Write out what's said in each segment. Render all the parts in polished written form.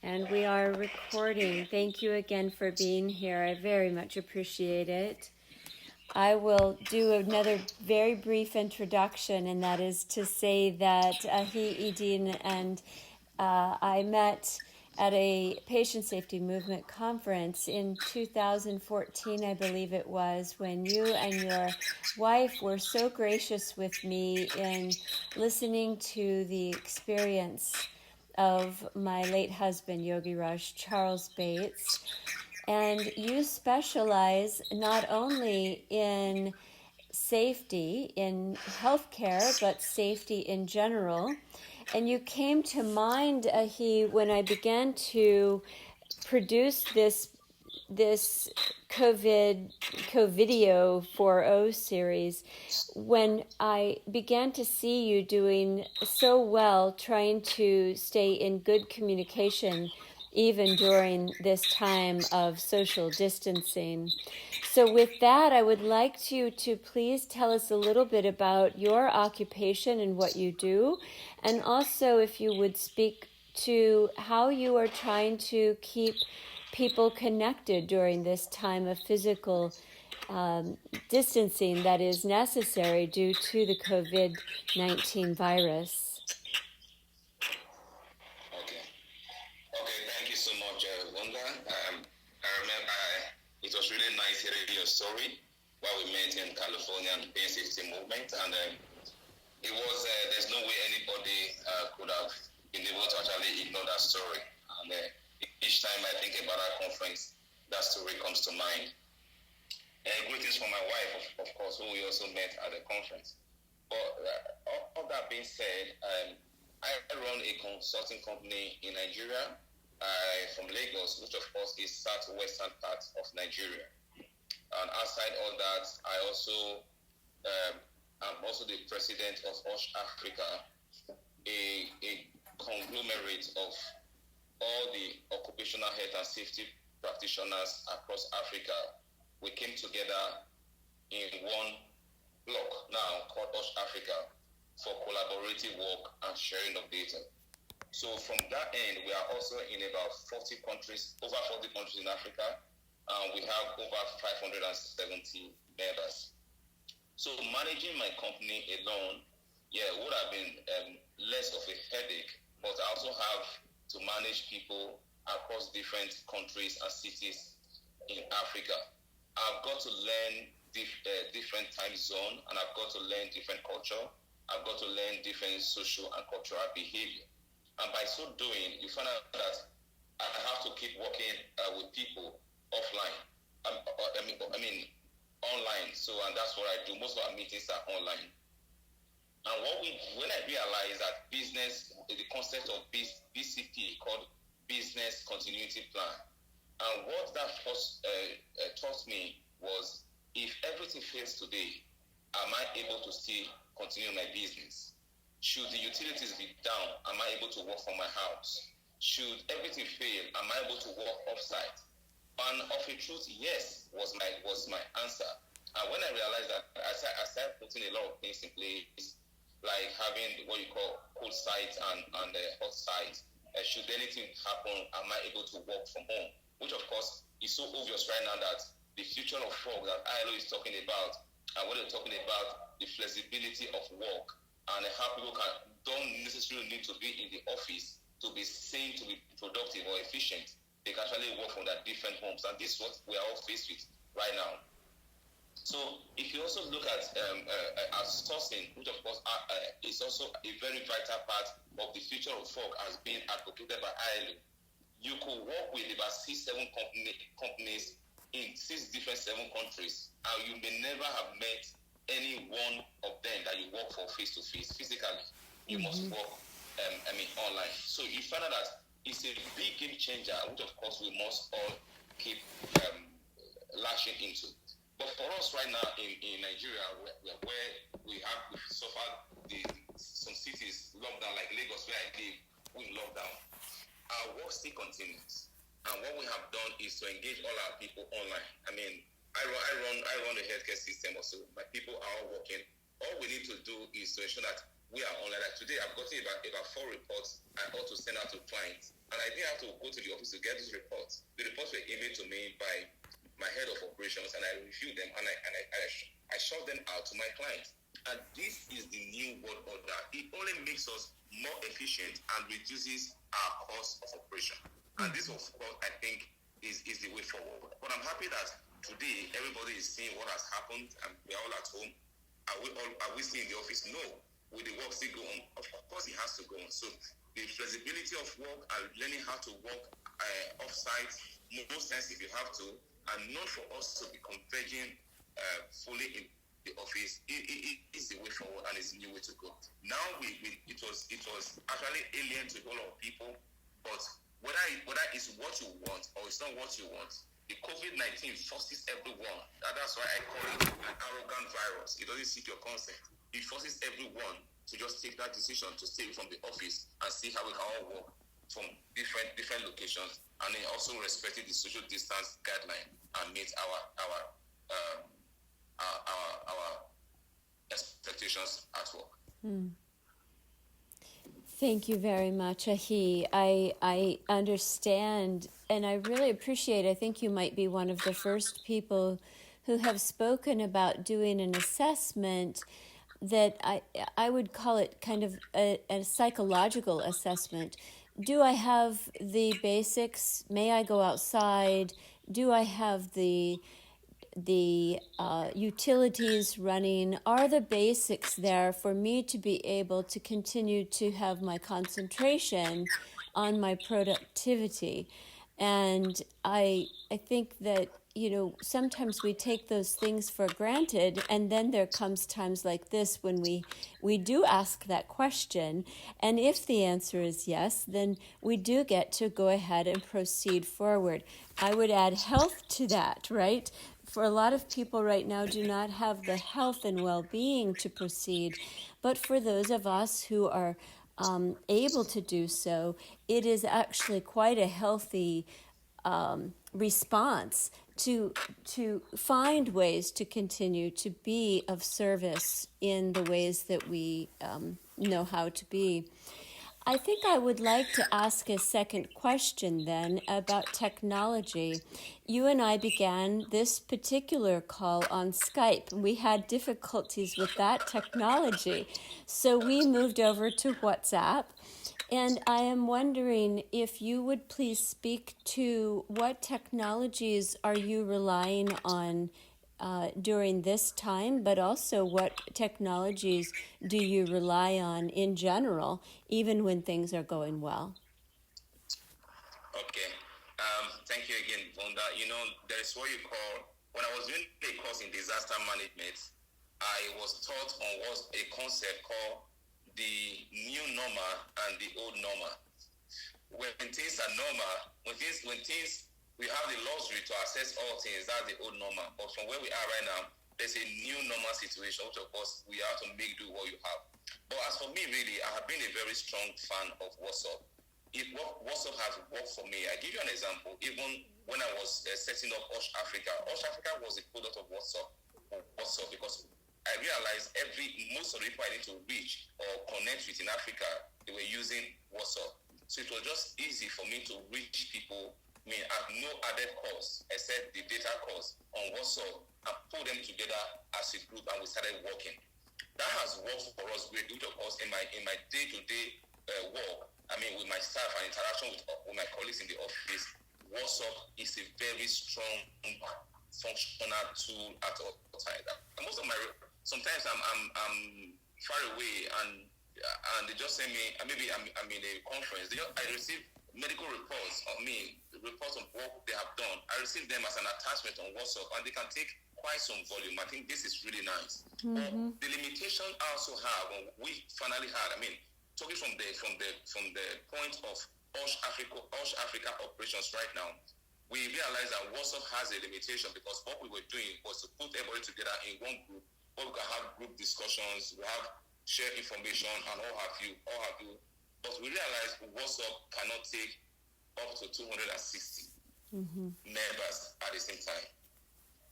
And we are recording. Thank you again for being here. I very much appreciate it. I will do another very brief introduction, and that is to say that Ehi Iden and I met at a patient safety movement conference in 2014, I believe it was, when you and your wife were so gracious with me in listening to the experience of my late husband, Yogi Raj Charles Bates. And you specialize not only in safety in healthcare, but safety in general. And you came to mind, Ehi, when I began to produce this COVIDio 4.0 series, when I began to see you doing so well, trying to stay in good communication even during this time of social distancing. So with that, I would like you to please tell us a little bit about your occupation and what you do, and also if you would speak to how you are trying to keep people connected during this time of physical distancing that is necessary due to the COVID-19 virus. It was really nice hearing your story while we met in California and the patient safety movement, and it was there's no way anybody could have been able to actually ignore that story. And each time I think about our conference, that story comes to mind. Greetings from my wife, of course, who we also met at the conference. But all that being said, I run a consulting company in Nigeria. From Lagos, which of course is southwestern part of Nigeria. And outside all that, I also am also the president of OSHAfrica, a conglomerate of all the occupational health and safety practitioners across Africa. We came together in one block now called OHSAfrica for collaborative work and sharing of data. So from that end, we are also in about 40 countries, over 40 countries in Africa. We have over 570 members. So managing my company alone, would have been less of a headache, but I also have to manage people across different countries and cities in Africa. I've got to learn different time zone, and I've got to learn different culture. I've got to learn different social and cultural behavior. And by so doing, you find out that I have to keep working with people offline. I mean, online. So, and that's what I do. Most of our meetings are online. And when I realized that business, the concept of BCP called Business Continuity Plan, and what that first taught me was, if everything fails today, am I able to still continue my business? Should the utilities be down, am I able to work from my house? Should everything fail, am I able to work off-site? And of a truth, yes, was my answer. And when I realized that, I started putting a lot of things in place, like having what you call cold site and hot site. Should anything happen, am I able to work from home? Which, of course, is so obvious right now that the future of work that ILO is talking about, and what they're talking about, the flexibility of work, and how people don't necessarily need to be in the office to be seen to be productive or efficient. They can actually work from their different homes, and this is what we are all faced with right now. So if you also look at outsourcing, which of course is also a very vital part of the future of work as being advocated by ILO, you could work with about 6-7 companies in 7 countries, and you may never have met any one of them that you work for face-to-face. Physically, you must work online. So you find out that it's a big game changer, which of course we must all keep lashing into. But for us right now in Nigeria, where we suffered some cities lockdown, like Lagos, where I live, we lockdown, our work still continues. And what we have done is to engage all our people online. I mean, I run the healthcare system also. My people are all working. All we need to do is to ensure that we are online. Like today, I've gotten about 4 reports I ought to send out to clients, and I didn't have to go to the office to get those reports. The reports were emailed to me by my head of operations, and I reviewed them, and I shot them out to my clients. And this is the new world order. It only makes us more efficient and reduces our cost of operation. And this, of course, I think is the way forward. But I'm happy that today everybody is seeing what has happened, and we're all at home. Are we still in the office? No. Will the work still go on? Of course, it has to go on. So the flexibility of work and learning how to work off-site, most times if you have to, and not for us to be converging fully in the office, it is the way forward and it's a new way to go. Now it was actually alien to a lot of people, but whether it's what you want or it's not what you want, the COVID-19 forces everyone. That's why I call it an arrogant virus. It doesn't seek your consent. It forces everyone to just take that decision to stay from the office and see how we can all work from different locations, and then also respecting the social distance guideline and meet our expectations at work. Thank you very much, Ehi. I understand, and I really appreciate. I think you might be one of the first people who have spoken about doing an assessment that I would call it kind of a psychological assessment. Do I have the basics? May I go outside? Do I have the utilities running? Are the basics there for me to be able to continue to have my concentration on my productivity? And I think that, sometimes we take those things for granted, and then there comes times like this when we do ask that question, and if the answer is yes, then we do get to go ahead and proceed forward. I would add health to that, right? For a lot of people right now do not have the health and well-being to proceed, but for those of us who are able to do so, it is actually quite a healthy response to find ways to continue to be of service in the ways that we know how to be. I think I would like to ask a second question then about technology. You and I began this particular call on Skype, and we had difficulties with that technology. So we moved over to WhatsApp. And I am wondering if you would please speak to what technologies are you relying on during this time, but also what technologies do you rely on in general, even when things are going well? Okay. Thank you again, Vonda. There is what you call, when I was doing a course in disaster management, I was taught on what's a concept called the new normal and the old normal. When things are normal, when things we have the luxury to access all things, that's the old normal. But from where we are right now, there's a new normal situation, which of course we have to make do what you have. But as for me, really, I have been a very strong fan of WhatsApp. WhatsApp has worked for me. I give you an example. Even when I was setting up OHSAfrica was a product of WhatsApp because I realized most of the people I need to reach or connect with in Africa, they were using WhatsApp. So it was just easy for me to reach people, at no added cost except the data cost on WhatsApp, and pull them together as a group, and we started working. That has worked for us greatly, of course, in my day-to-day work. With my staff and interaction with my colleagues in the office, WhatsApp is a very strong functional tool at all times. And sometimes I'm far away and they just send me, maybe I'm in a conference. I receive medical reports on me, reports of what they have done. I receive them as an attachment on WhatsApp, and they can take quite some volume. I think this is really nice. Mm-hmm. But the limitation I also have, when we finally had, talking from the point of OHSAfrica operations right now, we realized that WhatsApp has a limitation because what we were doing was to put everybody together in one group, where we can have group discussions, we have share information and all have you. But we realized WhatsApp cannot take up to 260 members at the same time.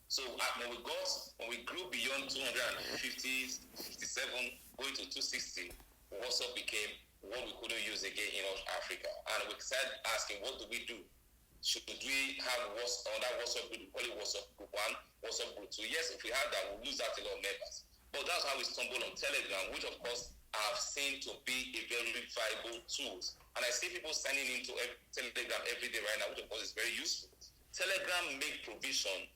So when we grew beyond 250, 57, going to 260, WhatsApp became what we couldn't use again in Africa. And we started asking, what do we do? Should we have WhatsApp group, we call it WhatsApp group 1, WhatsApp group 2? Yes, if we have that, we'll lose out a lot of members. But that's how we stumbled on Telegram, which of course I've seen to be a very viable tool. And I see people signing into Telegram every day right now, which of course is very useful. Telegram make provision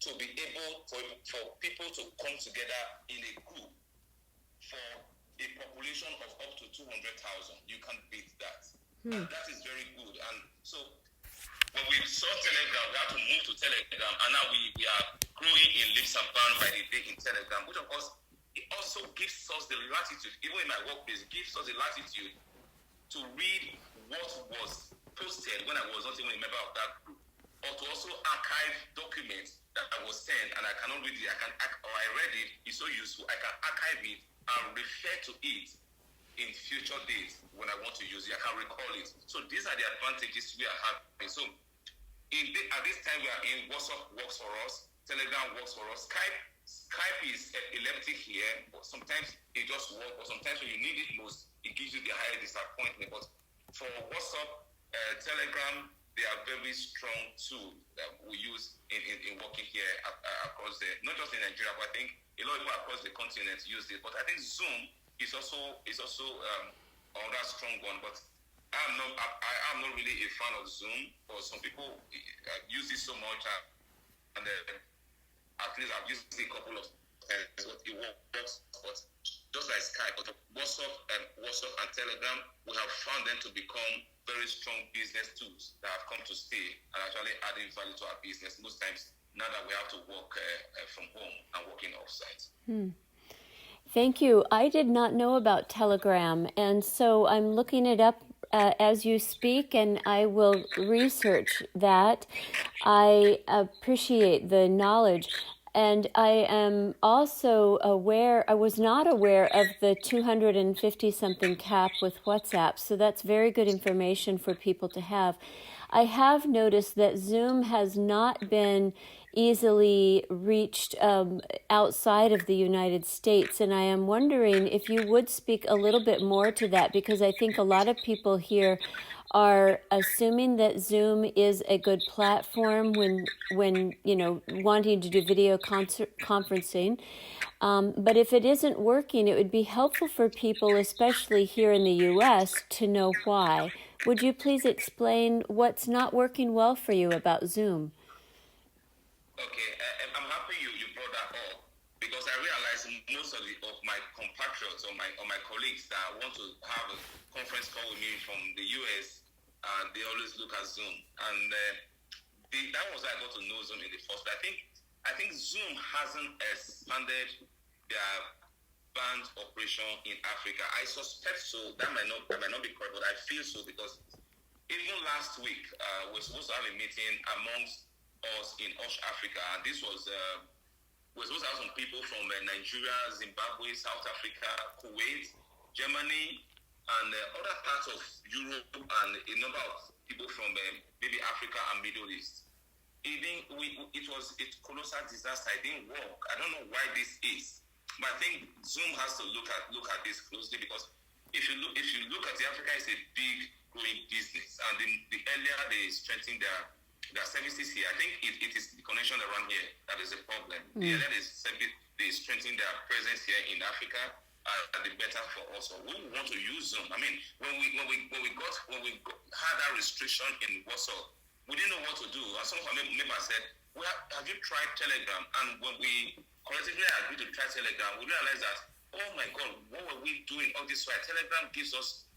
to be able for people to come together in a group for a population of up to 200,000. You can't beat that. And that is very good. And so when we saw Telegram, we had to move to Telegram, and now we are growing in leaps and bounds by the day in Telegram, which of course it also gives us the latitude, even in my workplace, it gives us the latitude to read what was posted when I was not even a member of that group, or to also archive documents that I was sent and I cannot read it, I read it, it's so useful, I can archive it and refer to it in future days when I want to use it, I can recall it. So these are the advantages we are having. So at this time we are in, WhatsApp works for us, Telegram works for us, Skype is epileptic here, but sometimes it just works, but sometimes when you need it most, it gives you the higher disappointment. But for WhatsApp, Telegram, they are very strong tools that we use in working here across not just in Nigeria, but I think a lot of people across the continent use it. But I think Zoom is also another strong one. But I am not really a fan of Zoom. But some people use it so much, and at least I've used it a couple of times. But it works. But just like Skype, but WhatsApp and Telegram, we have found them to become very strong business tools that have come to stay and actually adding value to our business most times now that we have to work from home and working off-site. Thank you. I did not know about Telegram, and so I'm looking it up as you speak, and I will research that. I appreciate the knowledge. And I am also aware, I was not aware of the 250-something cap with WhatsApp, so that's very good information for people to have. I have noticed that Zoom has not been easily reached outside of the United States, and I am wondering if you would speak a little bit more to that, because I think a lot of people here are assuming that Zoom is a good platform when wanting to do video conferencing. But if it isn't working, it would be helpful for people, especially here in the U.S., to know why. Would you please explain what's not working well for you about Zoom? Okay, I'm happy you brought that up, because I realize most of my compatriots or my colleagues that want to have a conference call with me from the U.S., they always look at Zoom, and that was how I got to know Zoom in the first place. I think Zoom hasn't expanded their band operation in Africa. I suspect so. That might not be correct, but I feel so, because even last week we're supposed to have a meeting amongst us in OSHAfrica, and this was we're supposed to have some people from Nigeria, Zimbabwe, South Africa, Kuwait, Germany, and other parts of Europe, and a number of people from maybe Africa and Middle East. It was a colossal disaster. It didn't work. I don't know why this is, but I think Zoom has to look at this closely, because if you look at it, Africa is a big growing business, and the earlier they strengthen their services here, I think it is the connection around here that is a problem. The earlier they strengthen their presence here in Africa, the better for us. So we want to use Zoom. I mean, when we had that restriction in WhatsApp, we didn't know what to do. And some of our members said, "Well, have you tried Telegram?" And when we collectively agreed to try Telegram, we realized that, oh my God, what were we doing all this while? Telegram gives us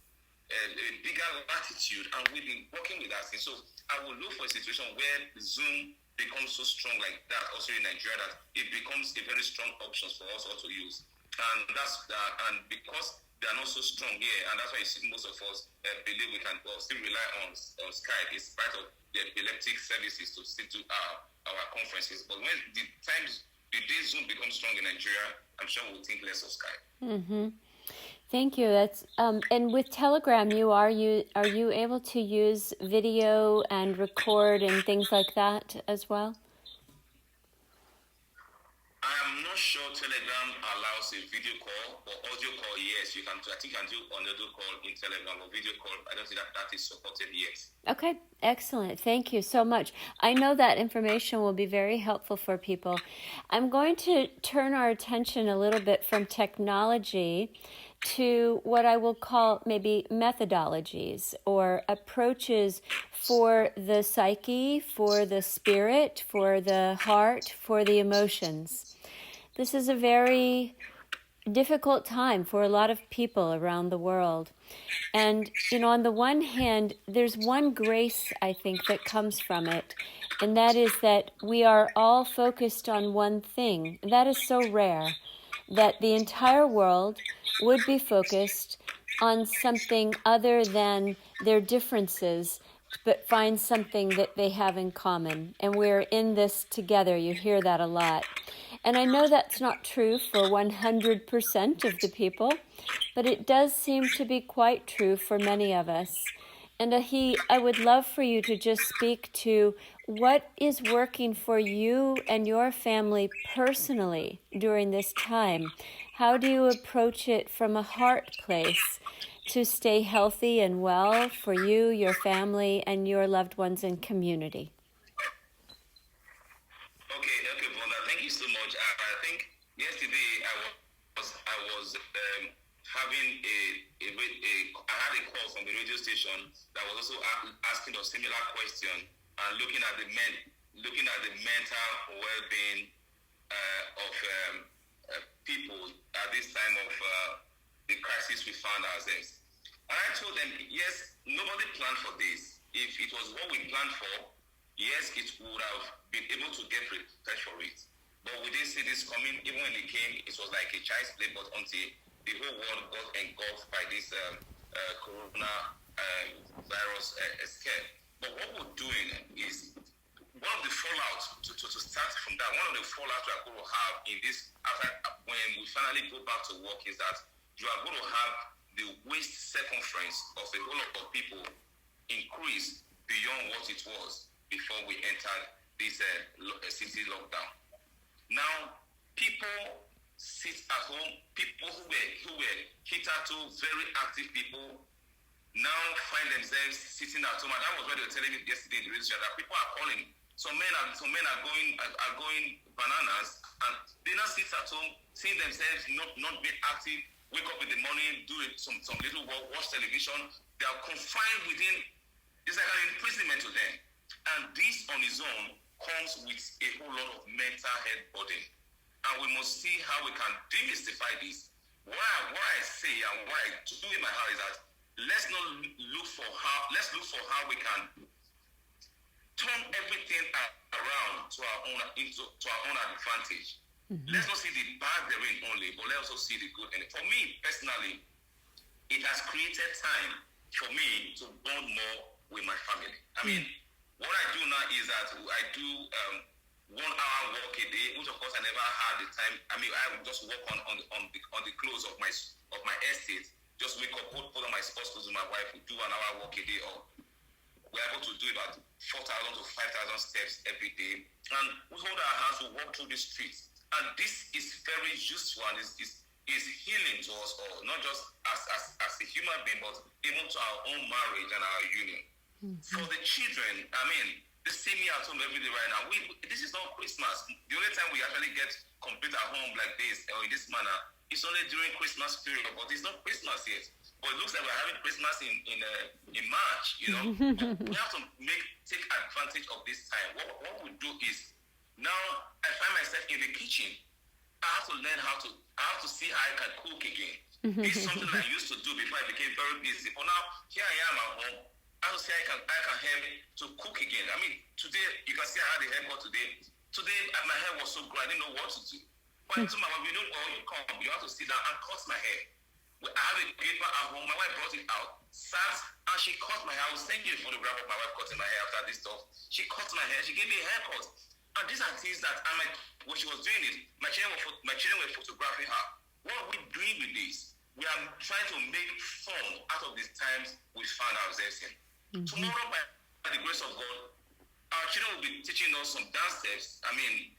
a bigger latitude, and we've been working with that thing. So I will look for a situation where Zoom becomes so strong like that also in Nigeria, that it becomes a very strong option for us all to use. And and because they are not so strong here, and that's why you see most of us believe we can still rely on Skype in spite of the epileptic services to still do our conferences. But when the day Zoom becomes strong in Nigeria, I'm sure we'll think less of Skype. Mm-hmm. Thank you. That's and with Telegram, are you able to use video and record and things like that as well? I am not sure Telegram allows a video call or audio call, yes, you can. I think you can do an audio call in Telegram or video call. I don't think that is supported yet. Okay, excellent. Thank you so much. I know that information will be very helpful for people. I'm going to turn our attention a little bit from technology to what I will call maybe methodologies or approaches for the psyche, for the spirit, for the heart, for the emotions. This is a very difficult time for a lot of people around the world. And, on the one hand, there's one grace, I think, that comes from it, and that is that we are all focused on one thing. That is so rare, that the entire world would be focused on something other than their differences, but find something that they have in common. And we're in this together. You hear that a lot. And I know that's not true for 100% of the people, but it does seem to be quite true for many of us. And Ehi, I would love for you to just speak to what is working for you and your family personally during this time. How do you approach it from a heart place to stay healthy and well for you, your family, and your loved ones and community? Okay, Vonda, thank you so much. I think yesterday I was having I had a call from the radio station that was also asking a similar question and looking at the mental well-being of people at this time of the crisis we found ourselves. And I told them, yes, nobody planned for this. If it was what we planned for, yes, it would have been able to get prepared for it. But we didn't see this coming. Even when it came, it was like a child's play, but until the whole world got engulfed by this corona virus scare. But what we're doing is, one of the fallout, to start from that, one of the fallout we are going to have in this, after when we finally go back to work, is that you are going to have the waist circumference of a whole lot of people increase beyond what it was before we entered this city lockdown. Now, people sit at home, people who were catered to, very active people, now find themselves sitting at home. And that was what they were telling me yesterday in the radio, that people are calling. Some men are going bananas, and they now sit at home, seeing themselves not being active, wake up in the morning, do some little work, watch television. They are confined within. It's like an imprisonment to them. And this on its own comes with a whole lot of mental health burden. And we must see how we can demystify this. What I say and what I do in my heart is that let's look for how we can turn everything around to our own advantage. Mm-hmm. Let's not see the bad therein only, but let's also see the good in it. For me personally, it has created time for me to bond more with my family. I mean, what I do now is that I do 1 hour work a day, which of course I never had the time. I mean, I would just work on the clothes of my estate. Just wake up, put on my sports clothes with my wife, we do 1 hour work a day, or we're able to do about 4,000 to 5,000 steps every day. And we hold our hands, we walk through the streets. And this is very useful and is healing to us all, not just as a human being, but even to our own marriage and our union. Mm-hmm. For the children, I mean, they see me at home every day right now. This is not Christmas. The only time we actually get complete at home like this, or in this manner, it's only during Christmas period, but it's not Christmas yet. But it looks like we're having Christmas in March, you know. We have to take advantage of this time. What we do is, now I find myself in the kitchen. I have to learn I have to see how I can cook again. This is something I used to do before I became very busy. But now, here I am at home. I have to say I can help to cook again. I mean, today, you can see I had a haircut today. Today, my hair was so good, I didn't know what to do. But I told my wife, you come, you have to sit down and cut my hair. I have a paper at home. My wife brought it out, sat, and she cut my hair. I will send you a photograph of my wife cutting my hair after this stuff. She cut my hair. She gave me a haircut. And these are things that when she was doing it, my children were photographing her. What are we doing with this? We are trying to make fun out of these times we found ourselves in. Mm-hmm. Tomorrow, by the grace of God, our children will be teaching us some dance steps. I mean,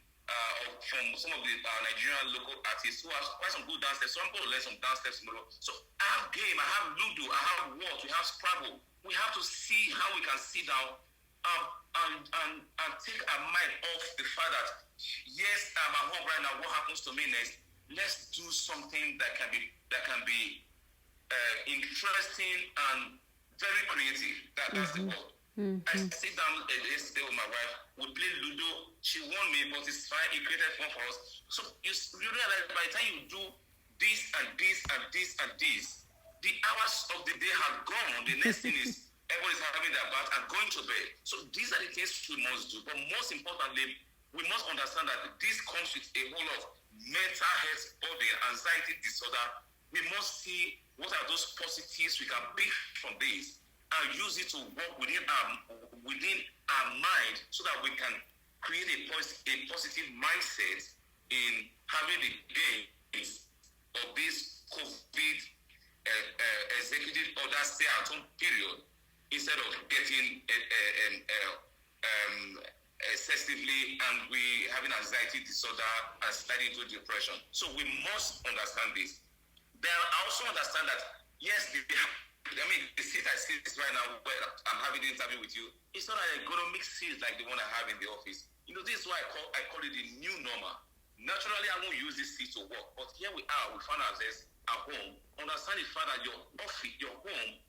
from some of the Nigerian local artists who have quite some good dance steps. So I'm going to learn some dance steps tomorrow. So I have game, I have Ludo, I have Word, we have Scrabble. We have to see how we can sit down and take our mind off the fact that, yes, I'm at home right now, what happens to me next? Let's do something that can be interesting and very creative. That's the word. I sit down yesterday with my wife. We play Ludo. She won me, but it's fine. It created fun for us. So you realize by the time you do this and this and this and this, the hours of the day have gone. The next thing is everyone is having their bath and going to bed. So these are the things we must do. But most importantly, we must understand that this comes with a whole of mental health burden, anxiety disorder. We must see what are those positives we can pick from this and use it to work within our mind so that we can create a positive mindset in having the gains of this COVID executive order stay-at-home period instead of getting excessively and we having anxiety disorder and sliding into depression. So we must understand this. Then I also understand that, yes, the seat I sit right now where I'm having the interview with you, it's not an ergonomic seat like the one I have in the office. This is why I call it the new normal. Naturally, I won't use this seat to work, but here we are, we find ourselves at home. Understand the fact that your office, your home,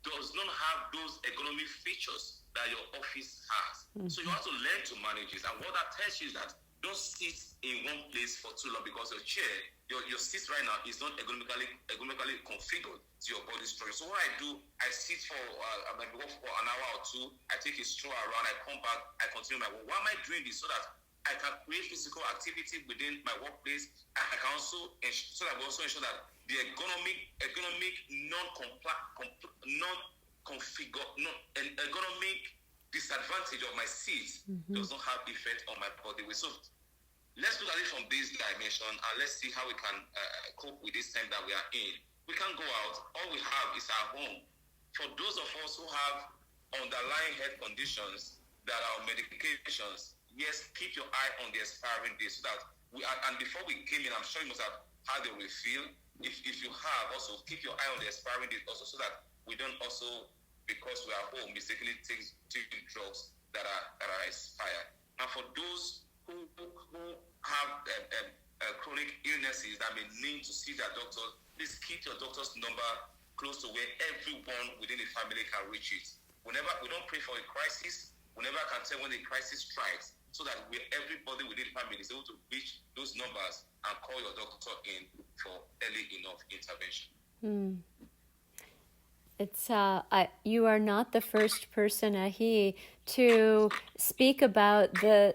does not have those ergonomic features that your office has. So you have to learn to manage it. And what that tells you is that don't sit in one place for too long because your chair, your seat right now is not ergonomically configured to your body structure. So what I do, I sit for maybe for an hour or two, I take a stroll around, I come back, I continue my work. Why am I doing this? So that I can create physical activity within my workplace. I can also so that we also ensure that the ergonomic disadvantage of my seat does not have effect on my body. So let's look at it from this dimension and let's see how we can cope with this time that we are in. We can't go out. All we have is our home. For those of us who have underlying health conditions that are medications, yes, keep your eye on the expiring date so that and before we came in, I'm sure you must have had a refill. If you have, also keep your eye on the expiring date also so that we don't also, because we are home, mistakenly take drugs that are expired. And for those who have chronic illnesses that may need to see their doctor, please keep your doctor's number close to where everyone within the family can reach it. We don't pray for a crisis. We never can tell when the crisis strikes, so that everybody within the family is able to reach those numbers and call your doctor in for early enough intervention. It's you are not the first person, Ehi, to speak about the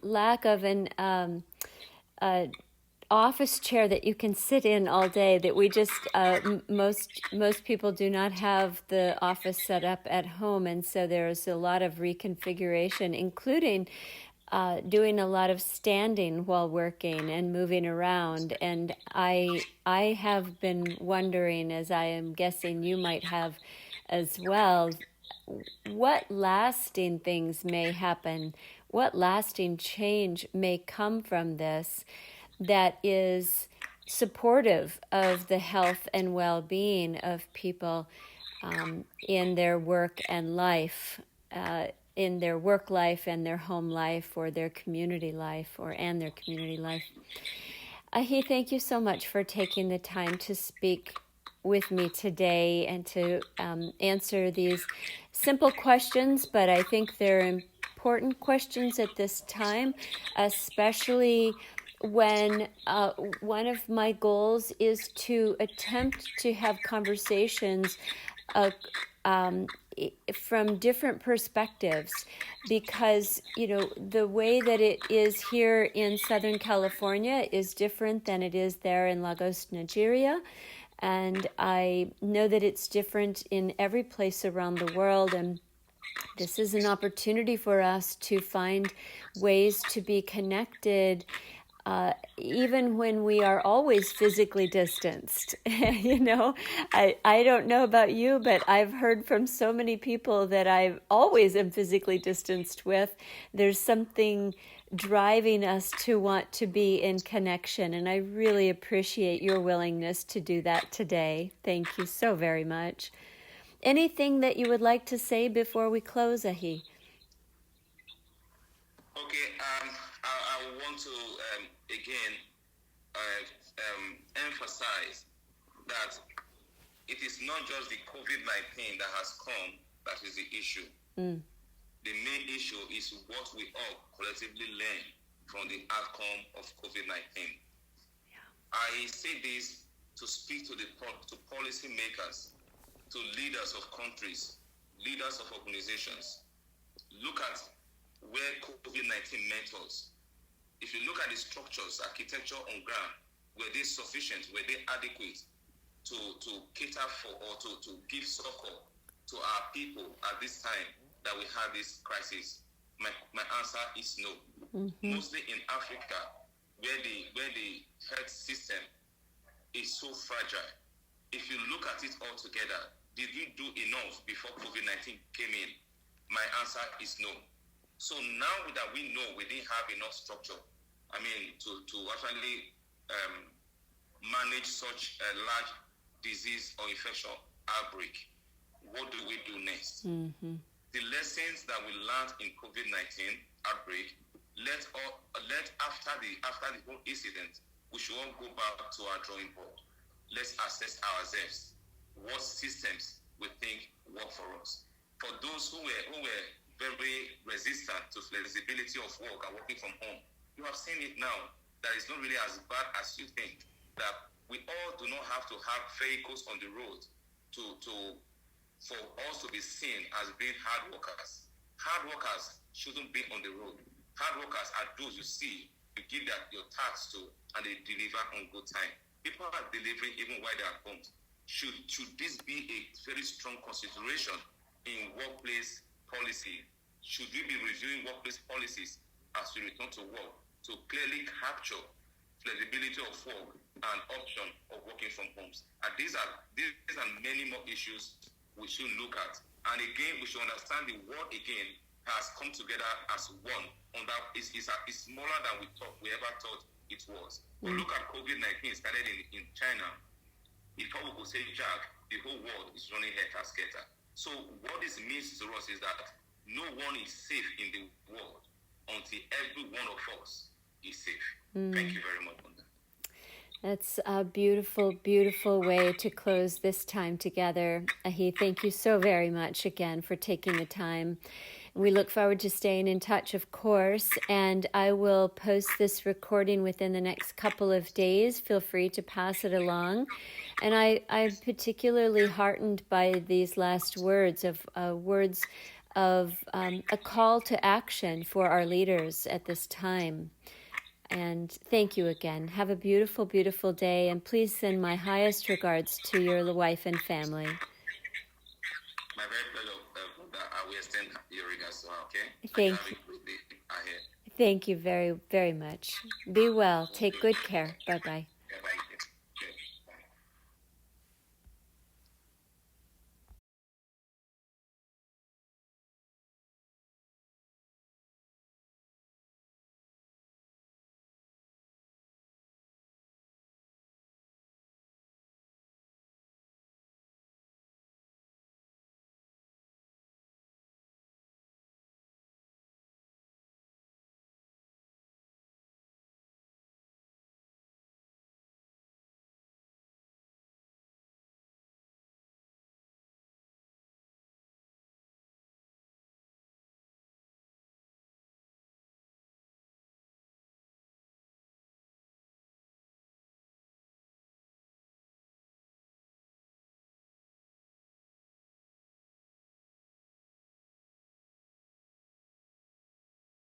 lack of an office chair that you can sit in all day. That we just most people do not have the office set up at home, and so there's a lot of reconfiguration, including doing a lot of standing while working and moving around. And I have been wondering, as I am guessing you might have as well, what lasting things may happen, what lasting change may come from this that is supportive of the health and well-being of people in their work and life, in their work life and their home life or their community life and their community life. Ehi, thank you so much for taking the time to speak with me today and to answer these simple questions, but I think they're important questions at this time, especially when one of my goals is to attempt to have conversations from different perspectives, because the way that it is here in Southern California is different than it is there in Lagos, Nigeria, and I know that it's different in every place around the world, and this is an opportunity for us to find ways to be connected even when we are always physically distanced. I don't know about you, but I've heard from so many people that I always am physically distanced with. There's something driving us to want to be in connection. And I really appreciate your willingness to do that today. Thank you so very much. Anything that you would like to say before we close, Ehi? Okay, I want to again emphasize that it is not just the COVID-19 that has come that is the issue. The main issue is what we all collectively learn from the outcome of COVID-19. I say this to speak to policy makers, to leaders of countries, leaders of organizations. Look at where COVID-19 met us. If you look at the structures, architecture on ground, were they sufficient, were they adequate to cater for or to give succor to our people at this time that we have this crisis? My answer is no. Mostly in Africa, where the health system is so fragile. If you look at it all together, did we do enough before COVID-19 came in? My answer is no. So now that we know we didn't have enough structure, to actually manage such a large disease or infection outbreak, what do we do next? The lessons that we learned in COVID-19 outbreak, after the whole incident, we should all go back to our drawing board. Let's assess ourselves. What systems we think work for us? For those who were very resistant to flexibility of work and working from home, you have seen it now that it's not really as bad as you think. That we all do not have to have vehicles on the road for us to be seen as being hard workers. Hard workers shouldn't be on the road. Hard workers are those you see, you give your tasks to, and they deliver on good time. People are delivering even while they are at home. Should this be a very strong consideration in workplace policy? Should we be reviewing workplace policies as we return to work to clearly capture flexibility of work and option of working from homes? And these are many more issues we should look at. And again, we should understand the world again has come together as one. On that is smaller than we ever thought it was. But look at COVID-19 started in China. Before we could say Jack, the whole world is running head-scatter. So what this means to us is that no one is safe in the world until every one of us is safe. Thank you very much on that. That's a beautiful, beautiful way to close this time together. Ehi, thank you so very much again for taking the time. We look forward to staying in touch, of course, and I will post this recording within the next couple of days. Feel free to pass it along. And I'm particularly heartened by these last words of a call to action for our leaders at this time. And thank you again. Have a beautiful, beautiful day, and please send my highest regards to your wife and family. My very pleasure, I will extend your regards to her, okay? Thank you. Thank you very, very much. Be well. Take good care. Bye-bye.